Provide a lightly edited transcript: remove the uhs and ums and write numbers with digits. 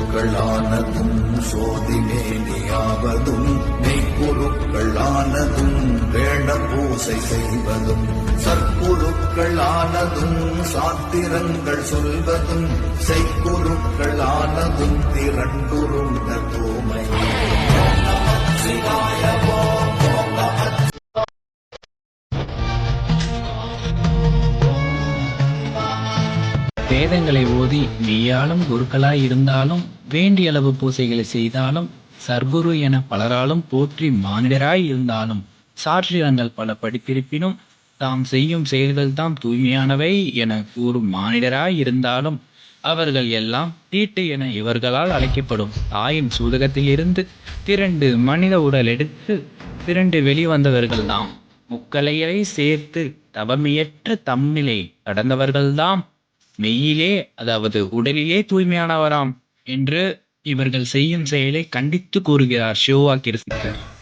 பொருட்களானதும் சோதிமேனியாவதும் மெய்ப்பொருட்களானதும் வேண பூசை செய்வதும் சற்பொருட்களானதும் சாத்திரங்கள் சொல்வதும் செய்பொருட்களானதும் திரண்டுருண்ட தூமை. வேதங்களை ஓதி மெய்யாலும் குருக்களாய் இருந்தாலும் வேண்டிய அளவு பூசைகளை செய்தாலும் சர்க்குரு என பலராலும் போற்றி மானிடராய் இருந்தாலும் சாற்றிரங்கள் பல படித்திருப்பினும் தாம் செய்யும் செயல்கள் தாம் தூய்மையானவை என கூறும் மானிடராய் இருந்தாலும் அவர்கள் எல்லாம் தீட்டு என இவர்களால் அழைக்கப்படும் தாயின் சூதகத்திலிருந்து திரண்டு மனித உடல் எடுத்து திரண்டு வெளிவந்தவர்கள்தாம். முக்கலைகளை சேர்த்து தவமியற்ற தம்மிலே கடந்தவர்கள்தாம் மெய்யிலே அதாவது உடலிலே தூய்மையானவராம் என்று இவர்கள் செய்யும் செயலை கண்டித்து கூறுகிறார் ஷிவவாக்கியர் சித்தர்.